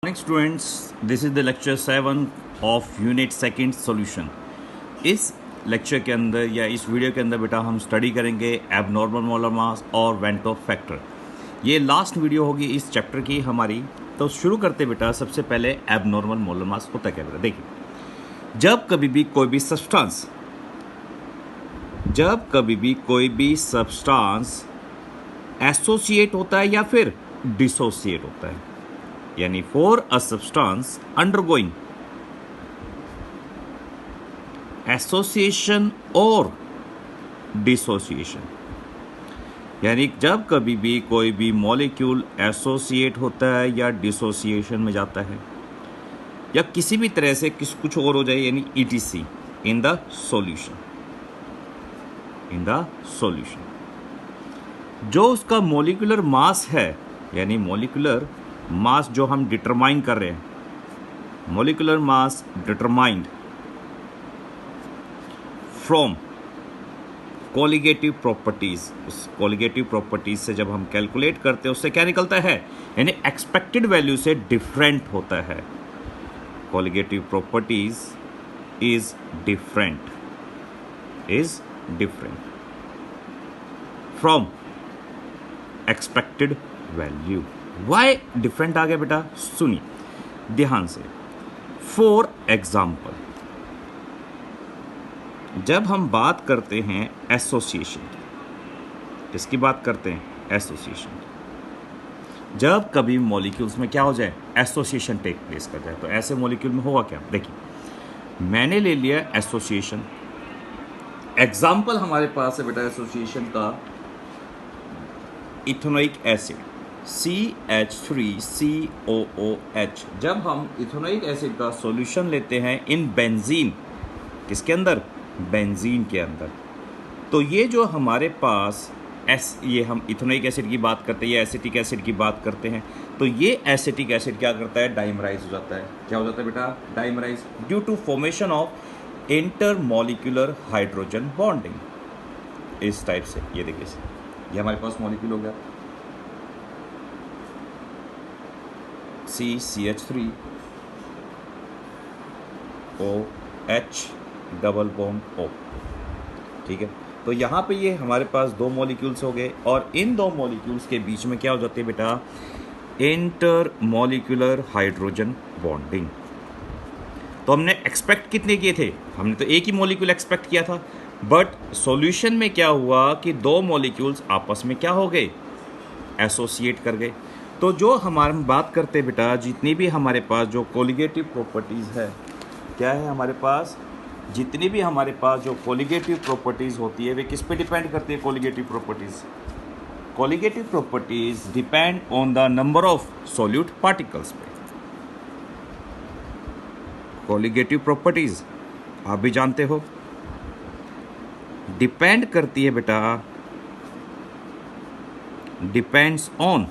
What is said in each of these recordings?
Morning students, this is the lecture 7 of unit second solution. इस lecture के अंदर या इस वीडियो के अंदर बेटा हम स्टडी करेंगे एबनॉर्मल मोलर मास और वेंट ऑफ फैक्टर। ये लास्ट वीडियो होगी इस चैप्टर की हमारी। तो शुरू करते बेटा, सबसे पहले एबनॉर्मल मोलर मास होता क्या बेटा। देखिए, जब कभी भी कोई भी सब्सटेंस एसोसिएट होता है या फिर डिसोसिएट होता है, यानी for a substance undergoing association और डिसोसिएशन, यानी जब कभी भी कोई भी मॉलिक्यूल एसोसिएट होता है या डिसोसिएशन में जाता है या किसी भी तरह से कुछ और हो जाए, यानी ईटीसी इन द सॉल्यूशन जो उसका मॉलिक्यूलर मास है, यानी मॉलिक्यूलर मास जो हम डिटरमाइन कर रहे हैं, molecular mass determined from colligative properties. उस कोलिगेटिव प्रॉपर्टीज से जब हम कैलकुलेट करते हैं उससे क्या निकलता है, यानी एक्सपेक्टेड वैल्यू से डिफरेंट होता है। Colligative properties is different from expected value. Why different आ गया बेटा, सुनिए ध्यान से। फॉर एग्जाम्पल, जब हम बात करते हैं एसोसिएशन, किसकी बात करते हैं, एसोसिएशन। जब कभी मॉलिक्यूल्स में क्या हो जाए, एसोसिएशन टेक प्लेस कर जाए, तो ऐसे मॉलिक्यूल में होगा क्या। देखिए, मैंने ले लिया एसोसिएशन। एग्जाम्पल हमारे पास है बेटा एसोसिएशन का, इथेनोइक एसिड CH3COOH। जब हम इथेनोइक एसिड का सॉल्यूशन लेते हैं इन बेंजीन, किसके अंदर, बेंजीन के अंदर, तो ये जो हमारे पास ये हम इथेनोइक एसिड की बात करते हैं या एसिटिक एसिड की बात करते हैं, तो ये एसिटिक एसिड क्या करता है, डाइमराइज हो जाता है। क्या हो जाता है बेटा, dimerise, due to formation of intermolecular hydrogen bonding. इस टाइप से ये देखिए, ये हमारे पास मॉलिक्यूल हो गया CH3OH डबल बॉन्ड O, ठीक है। तो यहाँ पे ये हमारे पास दो मॉलिक्यूल्स हो गए और इन दो मॉलिक्यूल्स के बीच में क्या हो जाती है बेटा, इंटरमॉलिक्यूलर हाइड्रोजन बॉन्डिंग। तो हमने एक्सपेक्ट कितने किए थे, हमने तो एक ही मॉलिक्यूल एक्सपेक्ट किया था, बट सॉल्यूशन में क्या हुआ कि दो मॉलिक्यूल्स आपस में क्या हो गए, एसोसिएट कर गए। तो जो हमारे बात करते हैं बेटा, जितनी भी हमारे पास जो कोलिगेटिव प्रॉपर्टीज़ है, क्या है हमारे पास, जितनी भी हमारे पास जो कोलिगेटिव प्रॉपर्टीज़ होती है वे किस पे डिपेंड करती है, colligative properties depend on the number of solute particles पे। कोलिगेटिव प्रॉपर्टीज़ आप भी जानते हो डिपेंड करती है बेटा, depends on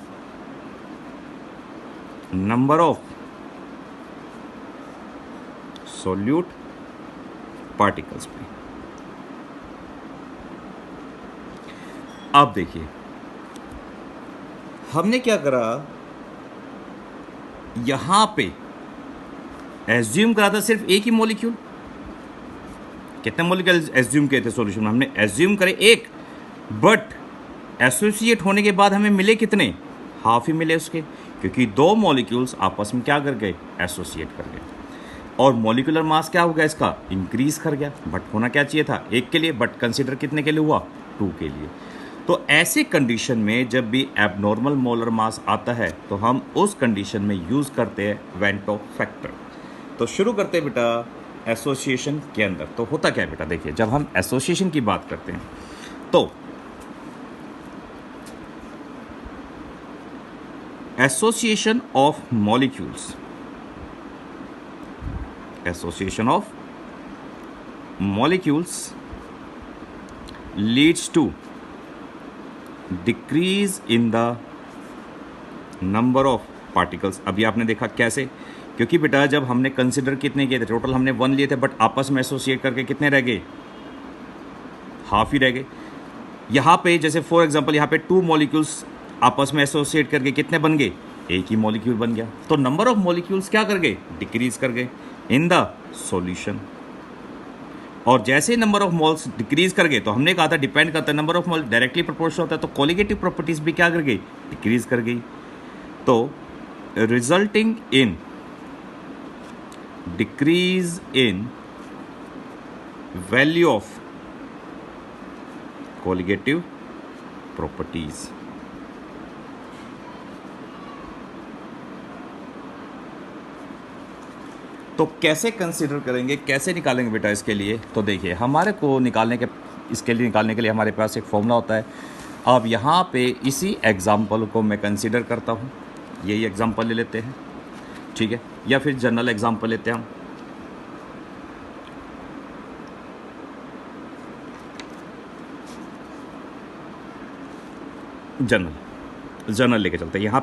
number of solute particles पे। अब देखिए, हमने क्या करा, यहां पे एज्यूम करा था सिर्फ एक ही मॉलिक्यूल। कितने मॉलिक्यूल एज्यूम किए थे सॉल्यूशन में, हमने एज्यूम करे एक, बट एसोसिएट होने के बाद हमें मिले कितने, हाफ ही मिले उसके, क्योंकि दो मॉलिक्यूल्स आपस में क्या कर गए, एसोसिएट कर गए। और मॉलिक्यूलर मास क्या हो गया इसका, इंक्रीज कर गया, बट होना क्या चाहिए था, एक के लिए, बट कंसीडर कितने के लिए हुआ, 2 के लिए। तो ऐसे कंडीशन में जब भी एबनॉर्मल मोलर मास आता है तो हम उस कंडीशन में यूज़ करते हैं वेंट ऑफ फैक्टर। तो शुरू करते हैं बेटा एसोसिएशन के अंदर। तो होता क्या है बेटा, देखिए, जब हम एसोसिएशन की बात करते हैं तो association of molecules leads to decrease in the number of particles. अभी आपने देखा कैसे, क्योंकि बेटा जब हमने कंसिडर कितने किए थे, टोटल हमने 1 लिए थे, बट आपस में एसोसिएट करके कितने रह गए, हाफ ही रह गए। यहाँ पे जैसे फॉर एग्जांपल यहाँ पे 2 मॉलिक्यूल्स आपस में एसोसिएट करके कितने बन गए, एक ही मॉलिक्यूल बन गया। तो नंबर ऑफ मॉलिक्यूल्स क्या कर गए, डिक्रीज कर गए इन द सॉल्यूशन। और जैसे नंबर ऑफ मोल्स डिक्रीज कर गए, तो हमने कहा था डिपेंड करता है, number of mole directly proportional होता है, तो कोलिगेटिव प्रॉपर्टीज भी क्या कर गई, डिक्रीज कर गई। तो resulting in decrease in value of colligative properties. तो कैसे कंसीडर करेंगे, कैसे निकालेंगे बेटा इसके लिए? तो देखिए, हमारे को निकालने के हमारे पास एक फॉर्मूला होता है। अब यहाँ पे इसी एग्जाम्पल को मैं कंसीडर करता हूँ, यही एग्जाम्पल ले लेते हैं, ठीक है, या फिर जनरल एग्जाम्पल लेते हैं हम। जनरल लेके चलते हैं। यहाँ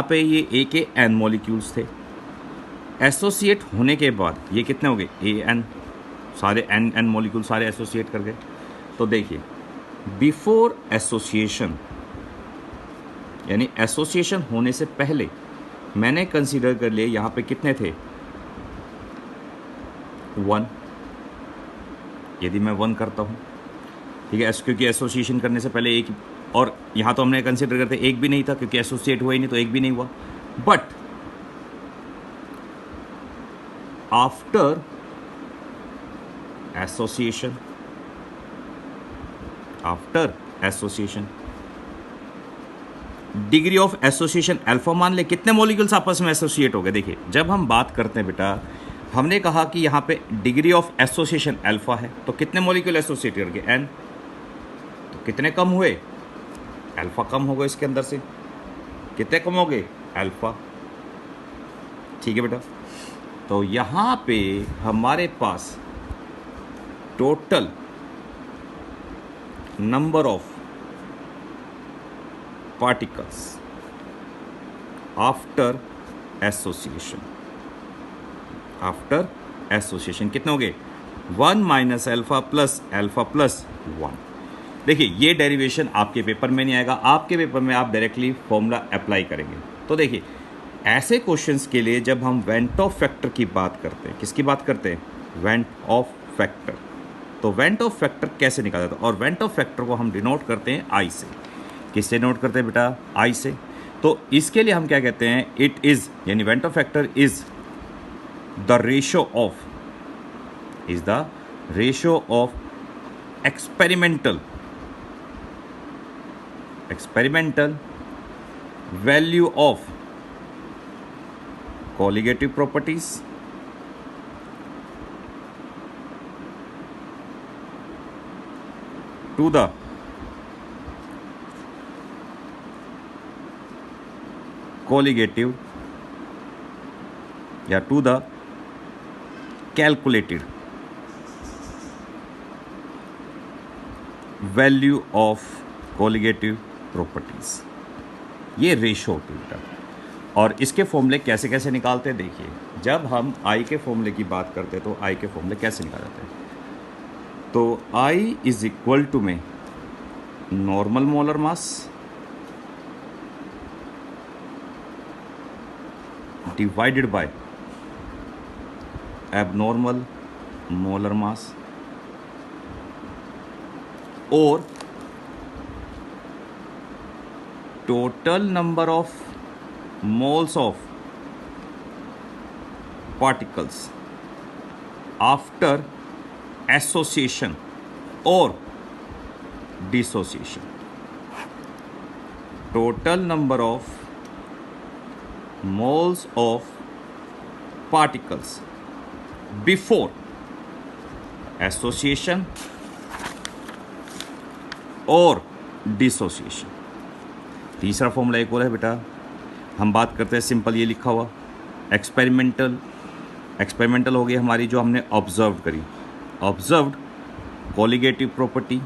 पे ये ए के एन मॉलिक्यूल्स थे, एसोसिएट होने के बाद ये कितने हो गए, ए एन, सारे एन मॉलिक्यूल सारे एसोसिएट कर गए। तो देखिए, बिफोर एसोसिएशन, यानी एसोसिएशन होने से पहले मैंने कंसीडर कर लिए यहाँ पे कितने थे, 1। यदि मैं 1 करता हूँ, ठीक है, क्योंकि एसोसिएशन करने से पहले एक, और यहाँ तो हमने कंसीडर करते एक भी नहीं था, क्योंकि एसोसिएट हुआ ही नहीं, तो एक भी नहीं हुआ। But after association degree of association alpha मान ले, कितने मॉलिक्यूल्स आपस में एसोसिएट हो गए। देखिए, जब हम बात करते हैं बेटा, हमने कहा कि यहाँ पे डिग्री ऑफ एसोसिएशन अल्फा है, तो कितने मॉलिक्यूल एसोसिएट कर गए, एन। तो कितने कम हुए, अल्फा कम हो गए इसके अंदर से, कितने कम हो गए, अल्फा, ठीक है बेटा। तो यहाँ पे हमारे पास total number of particles after association कितने हो गए, 1 माइनस अल्फा प्लस 1। देखिए, ये डेरिवेशन आपके पेपर में नहीं आएगा, आपके पेपर में आप डायरेक्टली फॉर्मूला अप्लाई करेंगे। तो देखिए, ऐसे क्वेश्चंस के लिए जब हम वेंट ऑफ फैक्टर की बात करते हैं, किसकी बात करते हैं, वेंट ऑफ फैक्टर। तो वेंट ऑफ फैक्टर कैसे निकाला जाता है, और वेंट ऑफ फैक्टर को हम डिनोट करते हैं आई से। किससे नोट करते हैं बेटा, आई से। तो इसके लिए हम क्या कहते हैं, इट इज, यानी van't Hoff factor is the ratio of experimental value of colligative properties to the colligative या to the calculated value of colligative properties. ये रेशो होती है बेटा। और इसके फॉर्मूले कैसे कैसे निकालते हैं, देखिए, जब हम आई के फॉर्मूले की बात करते हैं, तो आई के फॉर्मूले कैसे निकाले जाते हैं। तो आई इज इक्वल टू में normal molar mass divided by abnormal molar mass, और total number of moles of particles after association और dissociation. Total number of moles of particles before association और डिसोसिएशन। तीसरा फॉर्मूला एक और है बेटा, हम बात करते हैं सिंपल, ये लिखा हुआ एक्सपेरिमेंटल हो गई हमारी, जो हमने ऑब्जर्व करी, observed colligative property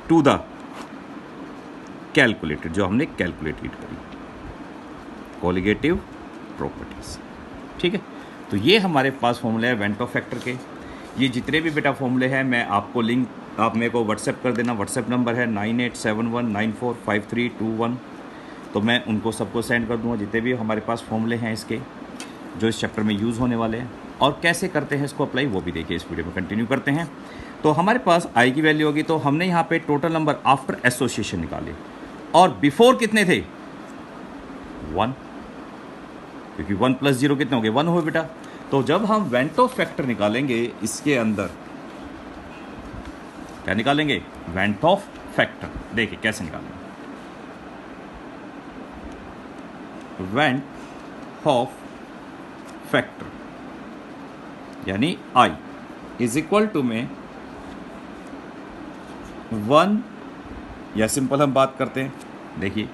to the calculated, जो हमने कैलकुलेटेड करी कोलिगेटिव प्रॉपर्टीज, ठीक है। तो ये हमारे पास फॉर्मूले हैं वेंट ऑफ फैक्टर के। ये जितने भी बेटा फॉर्मूले हैं मैं आपको लिंक आप मेरे को व्हाट्सएप कर देना। व्हाट्सएप नंबर है 9871945321। तो मैं उनको सबको सेंड कर दूंगा जितने भी हमारे पास फॉर्मूले हैं इसके, जो इस चैप्टर में यूज़ होने वाले हैं, और कैसे करते हैं इसको अप्लाई वो भी देखिए। इस वीडियो में कंटिन्यू करते हैं। तो हमारे पास आई की वैल्यू होगी, तो हमने यहाँ पे टोटल नंबर आफ्टर एसोसिएशन निकाले, और बिफोर कितने थे 1, क्योंकि 1 + 0 कितने हो गए 1 हो बेटा। तो जब हम वेंट ऑफ फैक्टर निकालेंगे इसके अंदर, क्या निकालेंगे वेंट ऑफ फैक्टर। देखिए कैसे निकालेंगे, वेंट ऑफ फैक्टर यानी आई इज इक्वल टू में 1, या सिंपल हम बात करते हैं, देखिए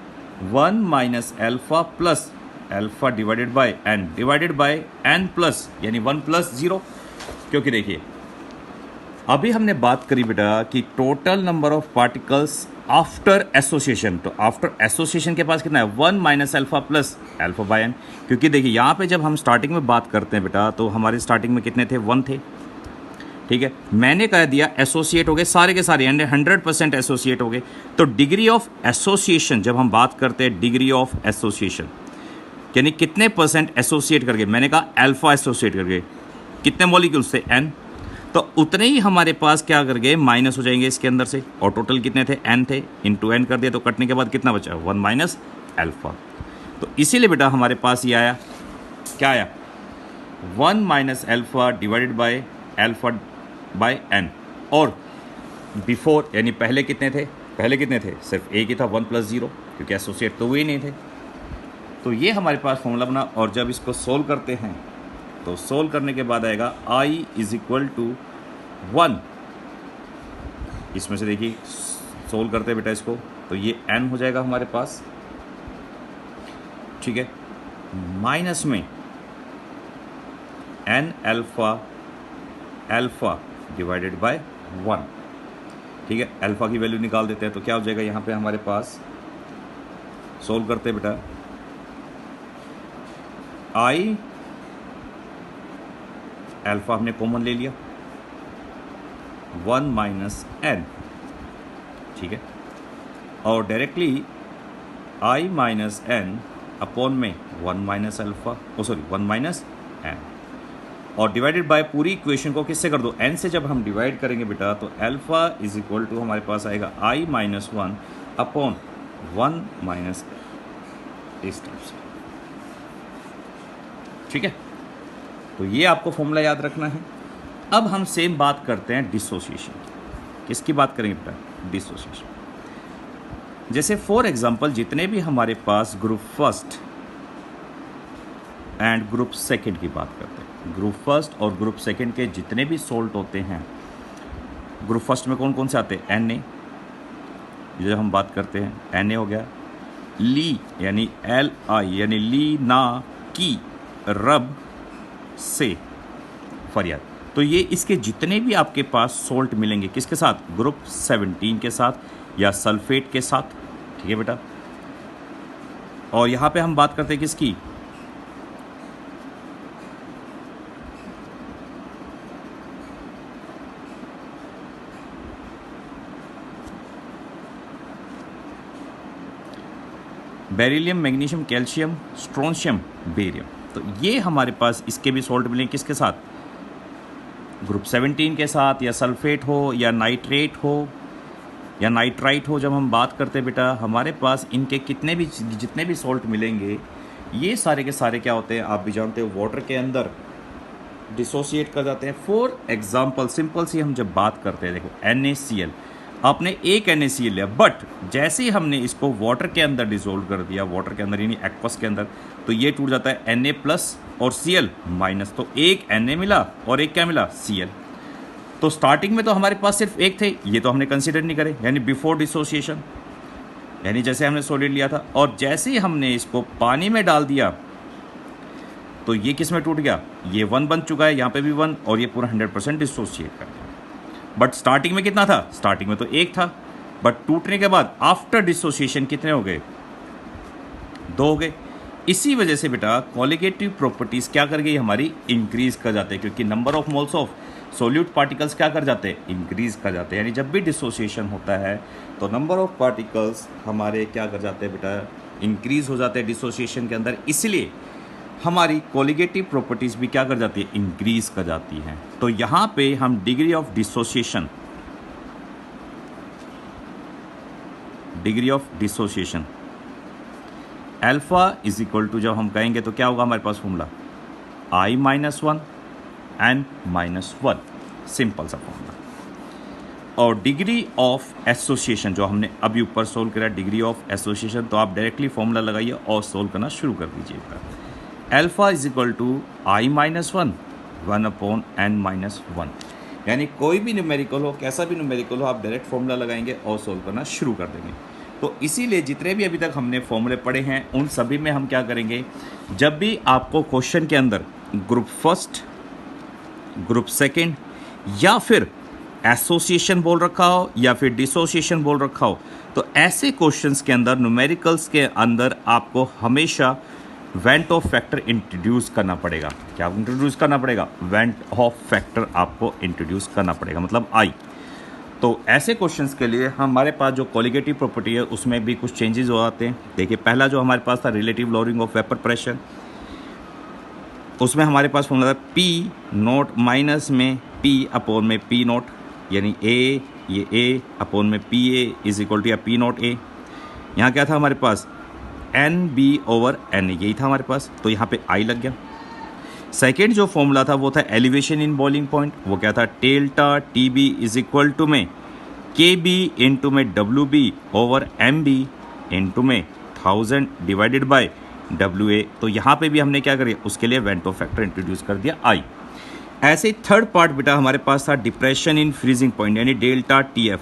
1 - alpha plus alpha divided by N divided by N plus, यानी 1 + 0। क्योंकि देखिए अभी हमने बात करी बेटा कि total number of particles after association, तो आफ्टर एसोसिएशन के पास कितना है 1 - alpha plus alpha by N. क्योंकि देखिए यहाँ पे जब हम स्टार्टिंग में बात करते हैं बेटा, तो हमारे स्टार्टिंग में कितने थे 1 थे, ठीक है। मैंने कह दिया एसोसिएट हो गए सारे के सारे, 100% एसोसिएट हो गए। तो डिग्री ऑफ एसोसिएशन जब हम बात करते हैं, डिग्री ऑफ एसोसिएशन यानी कितने % एसोसिएट करके, मैंने कहा अल्फा एसोसिएट करके, कितने मॉलिक्यूल्स थे n, तो उतने ही हमारे पास क्या कर गए माइनस हो जाएंगे इसके अंदर से, और टोटल कितने थे n थे, इंटू n कर दिया, तो कटने के बाद कितना बचा 1 - अल्फा। तो इसीलिए बेटा हमारे पास ये आया, क्या आया 1 - alpha divided by alpha by n। और बिफोर यानी पहले कितने थे, सिर्फ एक ही था 1 + 0, क्योंकि एसोसिएट तो हुए नहीं थे। तो ये हमारे पास फॉर्मूला बना, और जब इसको सोल्व करते हैं तो सोल्व करने के बाद आएगा I = 1। इसमें से देखिए सोल्व करते हैं बेटा इसको, तो ये n हो जाएगा हमारे पास, ठीक है, माइनस में n अल्फा डिवाइडेड बाय 1, ठीक है। अल्फा की वैल्यू निकाल देते हैं, तो क्या हो जाएगा यहाँ पे हमारे पास, सोल्व करते हैं बेटा, I अल्फा हमने कॉमन ले लिया 1 - n, ठीक है, और डायरेक्टली I - n अपॉन में 1 - अल्फा, 1 - n, और डिवाइडेड बाय पूरी इक्वेशन को किससे कर दो, n से जब हम डिवाइड करेंगे बेटा, तो अल्फा इज इक्वल टू हमारे पास आएगा I - 1 अपॉन 1 - इस टाइप से, ठीक है। तो ये आपको फॉर्मूला याद रखना है। अब हम सेम बात करते हैं डिसोसिएशन की। किसकी बात करेंगे बेटा, डिसोसिएशन। जैसे फॉर एग्जांपल जितने भी हमारे पास group first and group second की बात करते हैं, ग्रुप फर्स्ट और ग्रुप सेकंड के जितने भी सोल्ट होते हैं, ग्रुप फर्स्ट में कौन कौन से आते हैं, Na, जो हम बात करते हैं Na हो गया, ली यानी Li यानी ली ना की रब से फरियाद। तो ये इसके जितने भी आपके पास सोल्ट मिलेंगे किसके साथ, ग्रुप 17 के साथ या सल्फेट के साथ, ठीक है बेटा। और यहाँ पे हम बात करते हैं किसकी, beryllium, magnesium, calcium, strontium, barium. तो ये हमारे पास इसके भी सोल्ट मिलेंगे किसके साथ, ग्रुप 17 के साथ, या सल्फेट हो या नाइट्रेट हो या नाइट्राइट हो। जब हम बात करते हैं बेटा हमारे पास इनके जितने भी सोल्ट मिलेंगे, ये सारे के सारे क्या होते हैं, आप भी जानते हो, वाटर के अंदर डिसोसिएट कर जाते हैं। फॉर एग्जाम्पल सिंपल सी हम जब बात करते हैं, देखो NaCl, आपने एक NaCl लिया, बट जैसे ही हमने इसको वाटर के अंदर डिसोल्व कर दिया, वाटर के अंदर यानी एक्वस के अंदर, तो ये टूट जाता है Na+ और Cl-। तो एक Na मिला और एक क्या मिला, Cl। तो स्टार्टिंग में तो हमारे पास सिर्फ एक थे, ये तो हमने कंसीडर नहीं करे, यानी बिफोर डिसोसिएशन, यानी जैसे हमने सॉलिड लिया था, और जैसे ही हमने इसको पानी में डाल दिया तो ये किस में टूट गया, ये 1 बन चुका है, यहाँ पे भी 1, और ये पूरा 100% डिसोसिएट कर गया। बट स्टार्टिंग में कितना था, स्टार्टिंग में तो एक था, बट टूटने के बाद आफ्टर डिसोसिएशन कितने हो गए, 2 हो गए। इसी वजह से बेटा कॉलिगेटिव प्रॉपर्टीज क्या कर गई हमारी, इंक्रीज कर जाते हैं, क्योंकि number of moles of solute particles क्या कर जाते हैं, इंक्रीज कर जाते हैं। यानी जब भी डिसोसिएशन होता है तो नंबर ऑफ पार्टिकल्स हमारे क्या कर जाते हैं बेटा, इंक्रीज हो जाते हैं डिसोसिएशन के अंदर, इसलिए हमारी कोलिगेटिव प्रॉपर्टीज भी क्या कर जाती है, इंक्रीज कर जाती हैं। तो यहाँ पे हम degree of dissociation alpha is equal to, जब हम कहेंगे तो क्या होगा हमारे पास formula, I minus one n minus one, simple सा फॉर्मूला। और डिग्री ऑफ एसोसिएशन जो हमने अभी ऊपर सोल्व करा, डिग्री ऑफ एसोसिएशन, तो आप डायरेक्टली फॉर्मूला लगाइए और सोल्व करना शुरू कर दीजिएगा। Alpha is equal to I minus one upon N minus one. यानी कोई भी न्यूमेरिकल हो, कैसा भी न्यूमेरिकल हो, आप डायरेक्ट फॉर्मूला लगाएंगे और सोल्व करना शुरू कर देंगे। तो इसीलिए जितने भी अभी तक हमने फॉर्मूले पढ़े हैं उन सभी में हम क्या करेंगे, जब भी आपको क्वेश्चन के अंदर ग्रुप फर्स्ट, ग्रुप सेकंड या फिर एसोसिएशन बोल रखा हो या फिर डिसोसिएशन बोल रखा हो, तो ऐसे क्वेश्चंस के अंदर न्यूमेरिकल्स के अंदर आपको हमेशा वेंट ऑफ फैक्टर इंट्रोड्यूस करना पड़ेगा। क्या इंट्रोड्यूस करना पड़ेगा, वेंट ऑफ फैक्टर आपको इंट्रोड्यूस करना पड़ेगा, मतलब आई। तो ऐसे क्वेश्चंस के लिए हमारे पास जो कोलिगेटिव प्रॉपर्टी है उसमें भी कुछ चेंजेस हो जाते हैं। देखिए पहला जो हमारे पास था relative lowering of vapour pressure, उसमें हमारे पास फॉर्मूला था पी नोट माइनस में पी अपॉन में पी नोट, यानी ए, ये ए अपॉन में P A is equal to या पी नोट ए। यहाँ क्या था हमारे पास, एन बी ओवर एन, यही था हमारे पास, तो यहाँ पे आई लग गया। सेकेंड जो फॉर्मूला था वो था एलिवेशन इन बॉइलिंग पॉइंट, वो क्या था, delta T B is equal to में के बी इंटू में W B over M B into में 1000 डिवाइडेड बाय डब्ल्यू ए। तो यहाँ पे भी हमने क्या करिए, उसके लिए वेंट ऑफ फैक्टर इंट्रोड्यूस कर दिया आई। ऐसे थर्ड पार्ट बेटा हमारे पास था डिप्रेशन इन फ्रीजिंग पॉइंट, यानी डेल्टा टी एफ,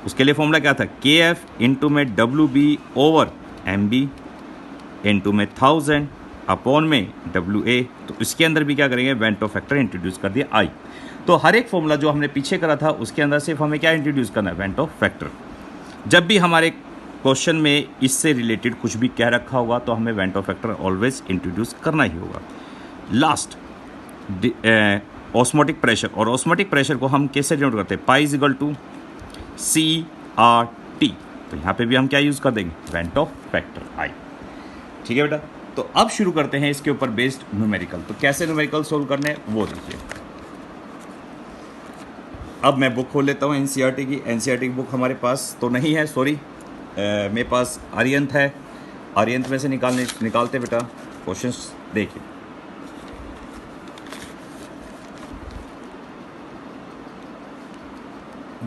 उसके लिए फॉर्मूला क्या था, के एफ इंटू में W B over M B into में 1000 अपॉन में डब्ल्यू ए। तो इसके अंदर भी क्या करेंगे, वेंट ऑफ फैक्टर इंट्रोड्यूस कर दिया आई। तो हर एक फॉर्मूला जो हमने पीछे करा था उसके अंदर सिर्फ हमें क्या इंट्रोड्यूस करना है, वेंट ऑफ फैक्टर। जब भी हमारे क्वेश्चन में इससे रिलेटेड कुछ भी कह रखा होगा तो हमें van't Hoff factor always introduce करना ही होगा। लास्ट ऑस्मोटिक प्रेशर, और ऑस्मोटिक प्रेशर को हम कैसे डिनोट करते हैं, pi is equal to C R T. तो यहाँ पे भी हम क्या यूज़ कर देंगे, वेंट ऑफ फैक्टर आई। ठीक है बेटा, तो अब शुरू करते हैं इसके ऊपर बेस्ड न्यूमेरिकल। तो कैसे न्यूमेरिकल सोल्व करने हैं वो देखिए। अब मैं बुक खोल लेता हूँ एनसीईआरटी की। एनसीईआरटी की बुक हमारे पास तो नहीं है, सॉरी, मेरे पास आर्यंत है। आर्यंत में से निकालते बेटा क्वेश्चंस। देखिए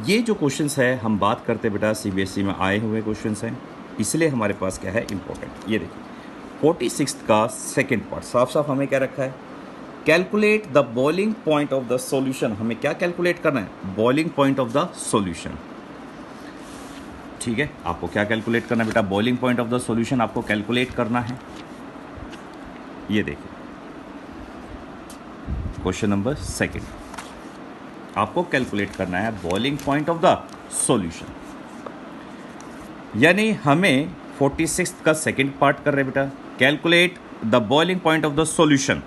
ये जो क्वेश्चंस है हम बात करते बेटा सीबीएसई में आए हुए क्वेश्चंस हैं, इसलिए हमारे पास क्या है इंपॉर्टेंट। ये देखिए 46 का सेकेंड पार्ट साफ साफ हमें क्या रखा है, calculate the boiling point of the solution. हमें क्या कैलकुलेट करना है, boiling point of the solution. ठीक है, आपको क्या कैलकुलेट करना है बेटा, boiling point of the solution आपको कैलकुलेट करना है। ये देखिए क्वेश्चन नंबर सेकेंड, आपको कैलकुलेट करना है boiling point of the solution. यानी हमें 46 का सेकेंड पार्ट कर रहे बेटा, calculate the boiling point of the solution,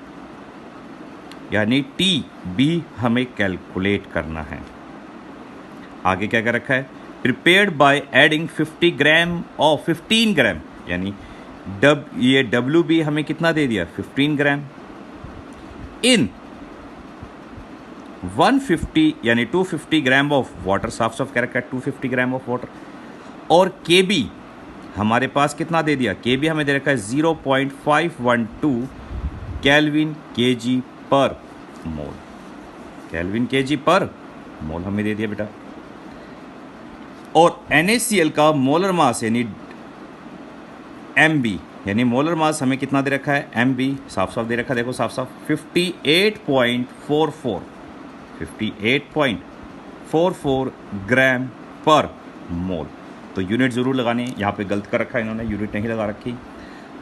यानी टी बी हमें कैलकुलेट करना है। आगे क्या कर रखा है, प्रिपेयर्ड बाय एडिंग 50 ग्राम और 15 ग्राम, यानी ये डब्ल्यू बी हमें कितना दे दिया, 15 ग्राम इन 150 यानी 250 ग्राम ऑफ वाटर, साफ साफ कह रखा है 250 ग्राम ऑफ वाटर। और के बी हमारे पास कितना दे दिया, के बी हमें दे रखा है 0.512 केल्विन के जी पर मोल, केल्विन के जी पर मोल हमें दे दिया बेटा। और NaCl का मोलर मास यानी Mb, यानी मोलर मास हमें कितना दे रखा है, Mb साफ साफ दे रखा है, देखो साफ साफ 58.44 ग्राम पर मोल। तो यूनिट ज़रूर लगानी है, यहाँ पे गलत कर रखा है इन्होंने, यूनिट नहीं लगा रखी।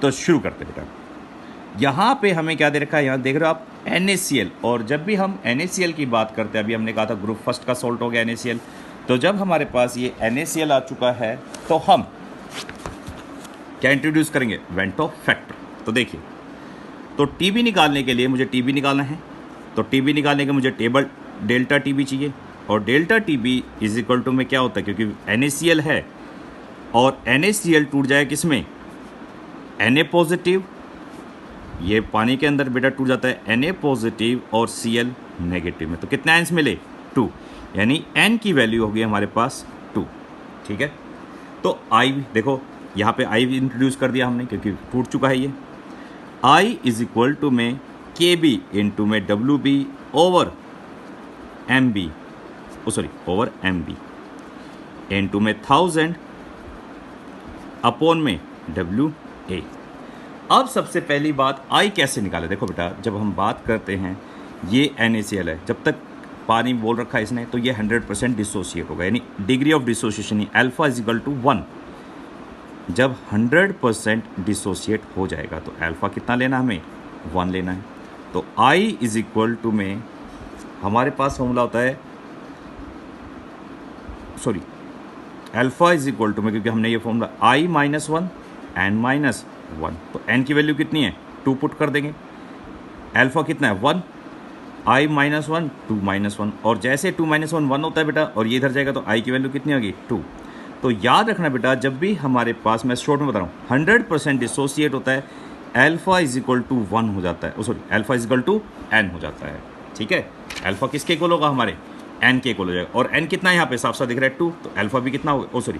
तो शुरू करते बेटा, यहाँ पे हमें क्या दे रखा है, यहाँ देख रहे हो आप NaCl। और जब भी हम NaCl की बात करते हैं, अभी हमने कहा था ग्रुप फर्स्ट का सॉल्ट हो गया NaCl, तो जब हमारे पास ये NaCl आ चुका है तो हम क्या इंट्रोड्यूस करेंगे, वेंट ऑफ फैक्टर। तो देखिए, तो टीबी निकालने के लिए मुझे टीबी निकालना है, तो टीबी निकालने के मुझे डेल्टा टी बी चाहिए, और delta T B is equal to में क्या होता है, क्योंकि NaCl है और NaCl टूट जाए किसमें, Na पॉजिटिव, ये पानी के अंदर बेटा टूट जाता है Na पॉजिटिव और Cl नेगेटिव में, तो कितने आयंस मिले, 2, यानी N की वैल्यू होगी हमारे पास 2। ठीक है, तो I देखो यहाँ पे I इंट्रोड्यूस कर दिया हमने क्योंकि टूट चुका है ये। I इज इक्वल टू में KB इंटू में WB over MB, sorry over MB into में 1000 अपॉन में WA। अब सबसे पहली बात I कैसे निकाले, देखो बेटा जब हम बात करते हैं ये NaCl है, जब तक पानी बोल रखा है इसने तो ये 100% डिसोसिएट होगा, यानी degree of dissociation alpha is equal to 1। जब 100% डिसोसिएट हो जाएगा तो अल्फा कितना लेना हमें, 1 लेना है। तो I इज इक्वल टू में हमारे पास फॉर्मूला होता है, sorry alpha is equal to में, क्योंकि हमने ये formula I minus 1 N minus 1, तो N की वैल्यू कितनी है, 2 पुट कर देंगे, अल्फा कितना है 1, I माइनस 1 2 माइनस 1, और जैसे 2 माइनस 1 1 होता है बेटा और ये इधर जाएगा तो I की वैल्यू कितनी होगी 2। तो याद रखना बेटा जब भी हमारे पास, मैं शॉर्ट में बता रहा हूँ, 100% डिसोसिएट होता है अल्फा इज इक्वल टू 1 हो जाता है, sorry alpha is equal to N हो जाता है। ठीक है, अल्फा किसके इक्वल होगा, हमारे N के इक्वल हो जाएगा, और N कितना है यहाँ पे साफ साफ दिख रहा है 2, तो अल्फा भी कितना होगा, सॉरी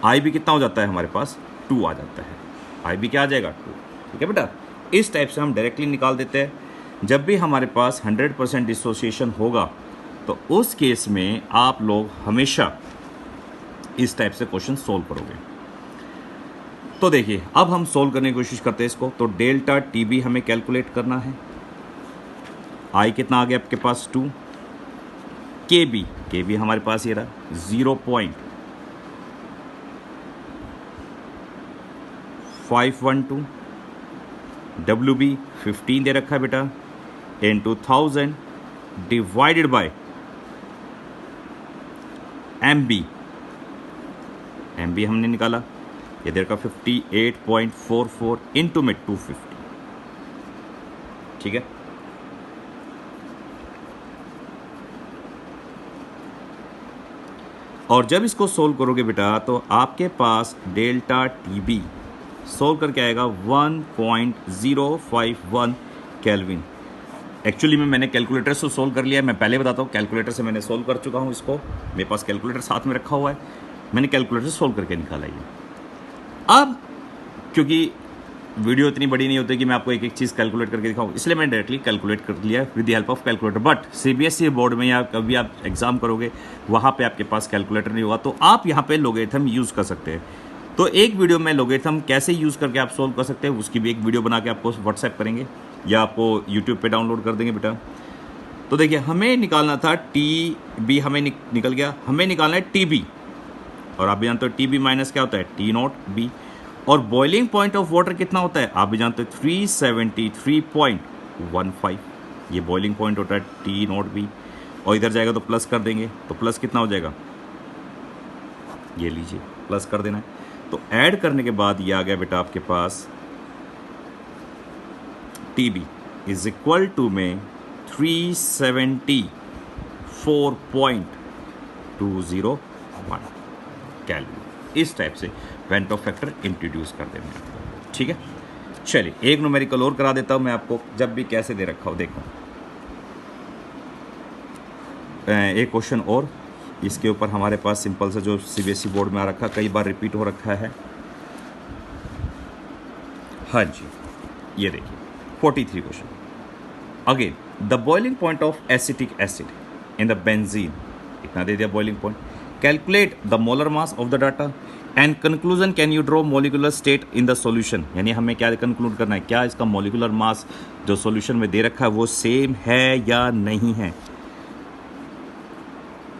I भी कितना हो जाता है हमारे पास 2 आ जाता है, I भी क्या आ जाएगा 2। ठीक है बेटा, इस टाइप से हम डायरेक्टली निकाल देते हैं। जब भी हमारे पास 100% डिसोसिएशन होगा तो उस केस में आप लोग हमेशा इस टाइप से क्वेश्चन सोल्व करोगे। तो देखिए अब हम सोल्व करने की कोशिश करते हैं इसको। तो डेल्टा टीबी हमें कैलकुलेट करना है। आई कितना आ गया आपके पास 2, के बी हमारे पास ये रहा 0.512, डब्ल्यू बी 15 दे रखा है बेटा, into 1000 divided by M B हमने निकाला, ये दे रखा 58.44 इंटू में 250। ठीक है, और जब इसको सोल्व करोगे बेटा तो आपके पास डेल्टा टीबी सोल्व करके आएगा 1.051 केल्विन। एक्चुअली में मैंने कैलकुलेटर से सोल्व कर लिया है, मैं पहले बताता हूँ, कैलकुलेटर से मैंने सोल्व कर चुका हूँ इसको, मेरे पास कैलकुलेटर साथ में रखा हुआ है, मैंने कैलकुलेटर से सोल्व करके निकाला ये। अब क्योंकि वीडियो इतनी बड़ी नहीं होती कि मैं आपको एक एक चीज़ कैलकुलेट करके दिखाऊँ, इसलिए मैंने डायरेक्टली कैलकुलेट कर लिया with the help of calculator. But CBSE board में या कभी आप एग्जाम करोगे वहाँ पे आपके पास कैलकुलेटर नहीं होगा, तो आप यहाँ पे लोगेरिथम यूज़ कर सकते हैं। तो एक वीडियो में लोगेरिथम कैसे यूज़ करके आप सोल्व कर सकते हैं उसकी भी एक वीडियो बना के आपको व्हाट्सएप करेंगे या आपको यूट्यूब पे डाउनलोड कर देंगे बेटा। तो देखिए हमें निकालना था टी बी, हमें निकल गया, हमें निकालना है टी बी, और आप भी जानते हो टी बी माइनस क्या होता है टी नॉट बी, और बॉइलिंग पॉइंट ऑफ वाटर कितना होता है आप भी जानते हो 373.15, ये बॉइलिंग पॉइंट होता है टी नॉट बी, और इधर जाएगा तो प्लस कर देंगे, तो प्लस कितना हो जाएगा, ये लीजिए प्लस कर देना है। तो ऐड करने के बाद ये आ गया बेटा आपके पास T B is equal to में 374.201 कैलोरी। इस टाइप से वेंटो फैक्टर इंट्रोड्यूस कर देंगे। ठीक है, चलिए एक न्यूमेरिकल और करा देता हूं मैं आपको, जब भी कैसे दे रखा हो देखो। एक क्वेश्चन और इसके ऊपर हमारे पास सिंपल सा जो सीबीएसई बोर्ड में आ रखा, कई बार रिपीट हो रखा है। हाँ जी, ये देखिए 43 question. Again the boiling point of acetic acid in the benzene, इतना दे दिया boiling point. Calculate the molar mass of the data and conclusion can you draw molecular state in the solution, यानी हमें क्या कंक्लूड करना है, क्या इसका molecular mass जो सॉल्यूशन में दे रखा है वो सेम है या नहीं है,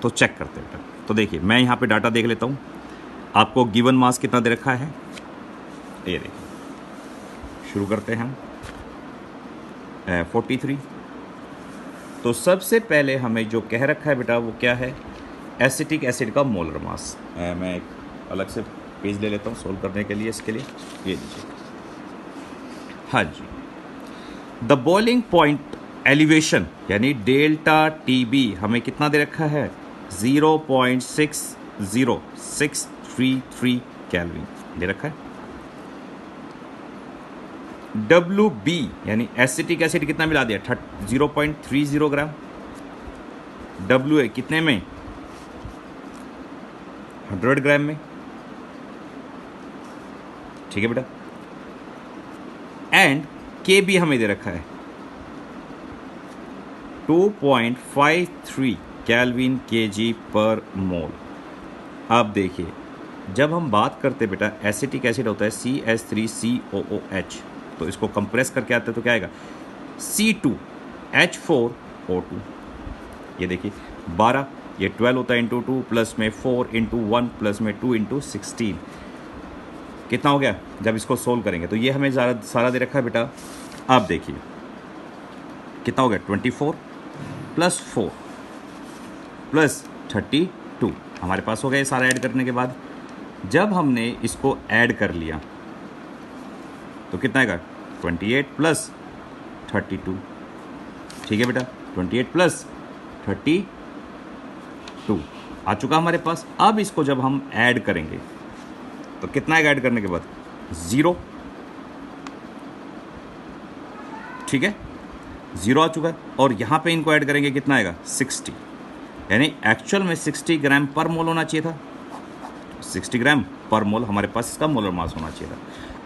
तो चेक करते हैं। तो देखिए मैं यहाँ पे डाटा देख लेता हूँ, आपको गिवन मास कितना दे रखा है, ये देखिए शुरू करते हैं 43। तो सबसे पहले हमें जो कह रखा है बेटा वो क्या है, एसिटिक एसिड का मोलर मास। मैं एक अलग से पेज ले लेता हूँ सोल्व करने के लिए, इसके लिए ये लीजिए। हाँ जी, द बॉइलिंग पॉइंट एलिवेशन यानी डेल्टा टी बी हमें कितना दे रखा है 0.60633 केल्विन दे रखा है। डब्ल्यू बी यानी एसिटिक एसिड कितना मिला दिया 0.30 ग्राम। डब्ल्यू ए कितने में 100 ग्राम में, ठीक है बेटा। एंड के बी हमें दे रखा है 2.53 केल्विन केजी पर मोल। अब देखिए जब हम बात करते बेटा एसिटिक एसिड होता है CH3COOH, तो इसको कंप्रेस करके आते हैं तो क्या आएगा C2H4O2। ये देखिए 12 ये 12 होता है इंटू 2 प्लस में 4 इंटू 1 प्लस में 2 इंटू 16 कितना हो गया। जब इसको सोल्व करेंगे तो ये हमें सारा दे रखा है बेटा। अब देखिए कितना हो गया 24 प्लस 4 प्लस 32 हमारे पास हो गया ये सारा ऐड करने के बाद। जब हमने इसको ऐड कर लिया तो कितना आएगा 28 प्लस 32, ठीक है बेटा 28 प्लस 32 आ चुका हमारे पास। अब इसको जब हम ऐड करेंगे तो कितना आएगा ऐड करने के बाद 0, ठीक है 0 आ चुका है। और यहाँ पे इनको ऐड करेंगे कितना आएगा 60, यानी एक्चुअल में 60 ग्राम पर मोल होना चाहिए था। 60 ग्राम पर मोल हमारे पास इसका मोलर मास होना चाहिए था।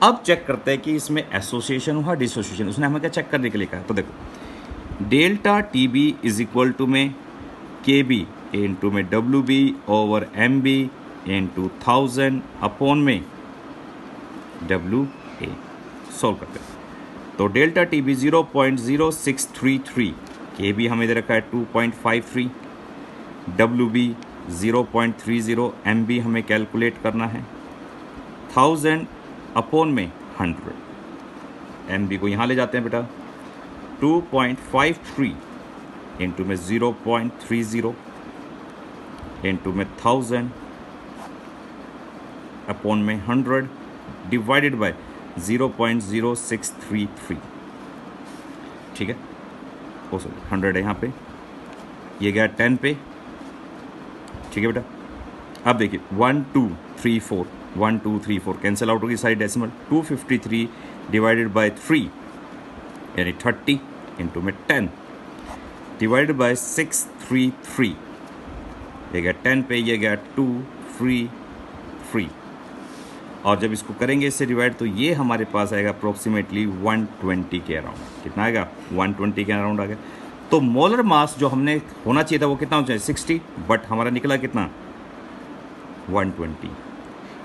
अब चेक करते हैं कि इसमें एसोसिएशन हुआ डिसोसिएशन। उसने हमें क्या चेक करने के लिए कहा, तो देखो delta T B is equal to में के बी इंटू में W B over M B into 1000 upon में डब्ल्यू ए। सॉल्व करते हैं तो डेल्टा टी बी 0.0633, के बी हमें दे रखा है 2.53, डब्ल्यू बी 0.30, एम बी हमें कैलकुलेट करना है 1000 अपॉन में 100। एम बी को यहाँ ले जाते हैं बेटा 2.53 इंटू में 0.30 इंटू में 1000 अपॉन में 100 डिवाइडेड बाय 0.0633, ठीक है। ओ सॉरी 100 है यहाँ पे, ये गया 10 पे, ठीक है बेटा। अब देखिए 1 2 3 4 1 2 3 4 कैंसिल आउट होगी सारी डेसिमल। 253 डिवाइडेड बाय 3 यानी 30 इंटू में 10 डिवाइडेड बाय 633, ये गया 10 पे, ये गया 2 3 3। और जब इसको करेंगे इससे डिवाइड तो ये हमारे पास आएगा अप्रोक्सीमेटली 120 के अराउंड। कितना आएगा 120 के अराउंड आ गया। तो मोलर मास जो हमने होना चाहिए था वो कितना होना चाहिए 60, बट हमारा निकला कितना 120,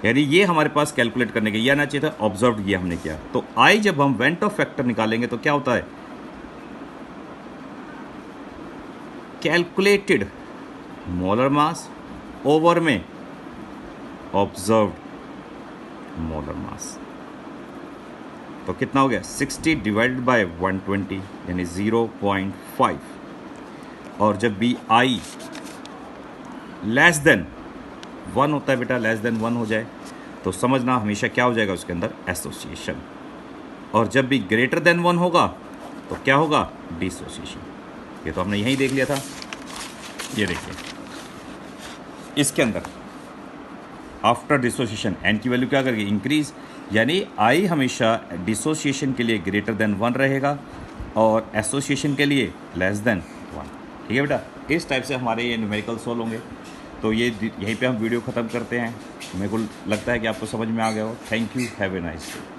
यानी ये हमारे पास कैलकुलेट करने के ये आना चाहिए था। ऑब्जर्व ये हमने किया। तो आई जब हम वेंट ऑफ फैक्टर निकालेंगे तो क्या होता है कैलकुलेटेड मोलर मास ओवर में ऑब्जर्व्ड मोलर मास। तो कितना हो गया 60 डिवाइडेड बाय 120 यानी 0.5। और जब बी आई लेस देन 1 होता है बेटा, लेस देन 1 हो जाए तो समझना हमेशा क्या हो जाएगा उसके अंदर एसोसिएशन। और जब भी ग्रेटर देन 1 होगा तो क्या होगा डिसोसिएशन। ये तो हमने यहीं देख लिया था। ये देखिए इसके अंदर आफ्टर डिसोसिएशन एन की वैल्यू क्या करेगी इंक्रीज, यानी आई हमेशा डिसोसिएशन के लिए ग्रेटर देन 1 रहेगा और एसोसिएशन के लिए लेस देन 1, ठीक है बेटा। इस टाइप से हमारे ये न्यूमेरिकल सोल्व होंगे। तो ये यहीं पे हम वीडियो ख़त्म करते हैं। मेरे को लगता है कि आपको समझ में आ गया हो। Thank you, have a nice day.